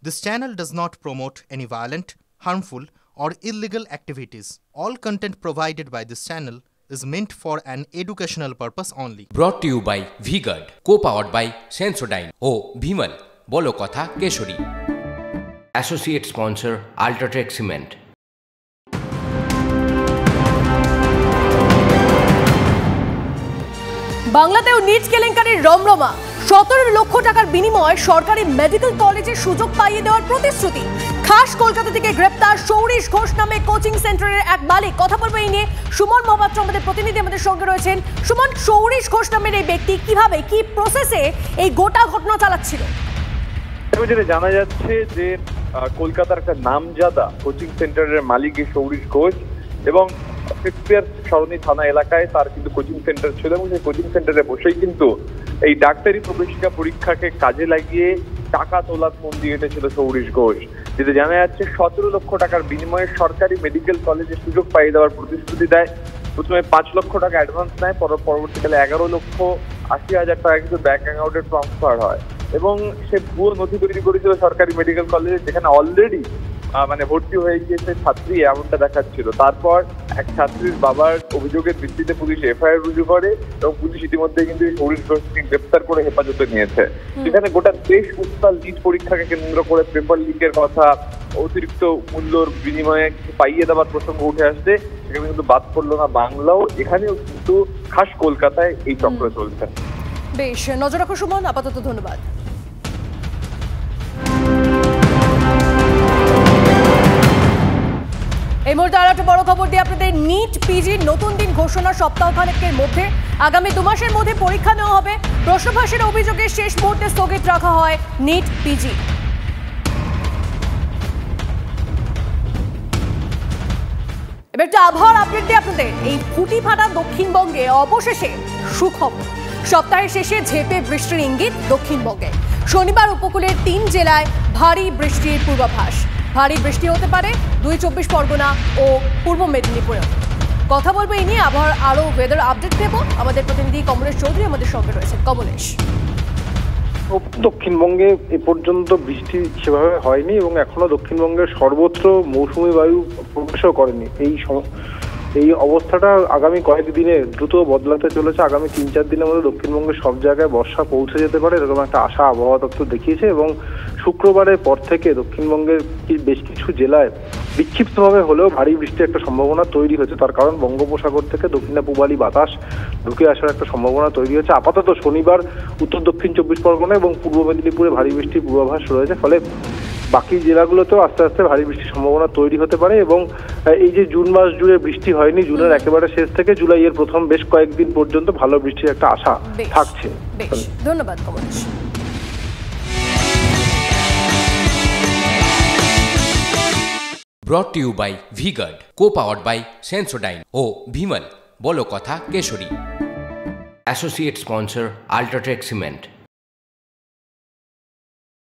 This channel does not promote any violent, harmful, or illegal activities. All content provided by this channel is meant for an educational purpose only. Brought to you by V-Guard, co-powered by Sensodyne O Bhimal, বলো কথা কেশরী। Associate sponsor Ultratech Cement. বাংলাতেও NEET কেলেঙ্কারির রমরমা। 17 লক্ষ টাকার বিনিময়ে সরকারি মেডিকেল কলেজে সুযোগ পাইয়ে দেওয়ার প্রতিশ্রুতি। খাস কলকাতা থেকে গ্রেপ্তার সৌরিশ ঘোষ নামে কোচিং সেন্টারের এক মালিক। কথা বলবো এই নিয়ে সুমন মহাপাত্র আমাদের প্রতিনিধি আমাদের সঙ্গে রয়েছেন। সুমন, সৌরিশ ঘোষ নামের এই ব্যক্তি কিভাবে কি প্রসেসে এই গোটা ঘটনা চালাচ্ছিল? যেটা জানা যাচ্ছে যে কলকাতার একটা নামজাদা কোচিং সেন্টারের মালিক সৌরিশ ঘোষ এবং শেক্সপিয়ার সরণি থানা এলাকায় তার কিন্তু কোচিং সেন্টার ছিল এবং সেই কোচিং সেন্টারে বসেই কিন্তু এই ডাক্তারি প্রবেশিকা পরীক্ষাকে কাজে লাগিয়ে টাকা তোলার ফোন দিয়ে এসেছিল সৌরিশ ঘোষ। যেটা জানা যাচ্ছে 17 লক্ষ টাকার বিনিময়ে সরকারি মেডিকেল কলেজে সুযোগ পাইয়ে দেওয়ার প্রতিশ্রুতি দেয়। প্রথমে 5 লক্ষ টাকা অ্যাডভান্স নেয়, পরবর্তীকালে 11,80,000 টাকা কিন্তু ব্যাংক অ্যাকাউন্টে ট্রান্সফার হয় এবং সে ভুয়ো নথি তৈরি করেছিল সরকারি মেডিকেল কলেজে, যেখানে অলরেডি ভর্তি হয়ে গিয়েছে ছাত্রী, এমনটা দেখাচ্ছিল। তারপর এক ছাত্রীর বাবার অভিযোগের ভিত্তিতে পুলিশ এফআইআর রুজু করে এবং পুলিশ ইতিমধ্যে কিন্তু সৌরিশ ঘোষকে গ্রেপ্তার করে হেফাজতে নিয়েছে। সেখানে গোটা দেশ উত্তাল নিট পরীক্ষাকে কেন্দ্র করে পেপার লিকের কথা, অতিরিক্ত মূল্যর বিনিময়ে পাইয়ে দেওয়ার প্রসঙ্গ উঠে আসছে। সেখানে কিন্তু বাদ পড়লো না বাংলাও, এখানেও কিন্তু খাস কলকাতায় এই চক্র চলছে। বেশ, নজর রাখো সুমন, আপাতত ধন্যবাদ। এই মুহূর্তে আর একটা বড় খবর দিয়ে আপনাদের। নিট পিজির নতুন দিন ঘোষণা সপ্তাহখানেকের মধ্যে। আগামী 2 মাসের মধ্যে পরীক্ষা নেওয়া হবে। প্রশ্নফাঁসের অভিযোগে শেষ মুহূর্তে স্থগিত রাখা হয় নিট পিজি। এবার একটা আবহাওয়ার আপডেট দিই আপনাদের। এই ফুটি ফাটা দক্ষিণবঙ্গে অবশেষে সুখবর। সপ্তাহের শেষে ঝেঁপে বৃষ্টির ইঙ্গিত দক্ষিণবঙ্গে। শনিবার উপকূলের 3 জেলায় ভারী বৃষ্টির পূর্বাভাস। ভারী বৃষ্টি হতে পারে 2 চব্বিশ পরগনা ও পূর্ব মেদিনীপুরে। কথা বলবো এই নিয়ে, আবহাওয়ার আরো ওয়েদার আপডেট দেব। আমাদের প্রতিনিধি কমলেশ চৌধুরী আমাদের সঙ্গে রয়েছেন। কমলেশ, দক্ষিণবঙ্গে এ পর্যন্ত বৃষ্টি সেভাবে হয়নি এবং এখনো দক্ষিণবঙ্গের সর্বত্র মৌসুমী বায়ু প্রবেশও করেনি। এই অবস্থাটা আগামী কয়েকদিনে দ্রুত বদলাতে চলেছে। আগামী 3-4 দিনের মধ্যে দক্ষিণবঙ্গের সব জায়গায় বর্ষা পৌঁছে যেতে পারে, এরকম একটা আশা আবহাওয়া দপ্তর দেখিয়েছে এবং শুক্রবারের পর থেকে দক্ষিণবঙ্গের বেশ কিছু জেলায় বিক্ষিপ্তভাবে হলেও ভারী বৃষ্টির একটা সম্ভাবনা তৈরি হয়েছে। তার কারণ বঙ্গোপসাগর থেকে দক্ষিণা পূবালি বাতাস ঢুকে আসার একটা সম্ভাবনা তৈরি হয়েছে। আপাতত শনিবার উত্তর দক্ষিণ 24 পরগনা এবং পূর্ব মেদিনীপুরে ভারী বৃষ্টির পূর্বাভাস রয়েছে। ফলে বাকি জেলাগুলোতেও আস্তে আস্তে ভারী বৃষ্টির সম্ভাবনা তৈরি হতে পারে এবং এই যে জুন মাস জুড়ে বৃষ্টি হয়নি, জুনের একেবারে শেষ থেকে জুলাইয়ের প্রথম বেশ কয়েকদিন পর্যন্ত ভালো বৃষ্টির একটা আশা থাকছে। ধন্যবাদ Kamlesh. Brought to you by V-Guard, co-powered by Sensodyne O Bhimal, বলো কথা কেশরী। Associate sponsor Ultratech Cement.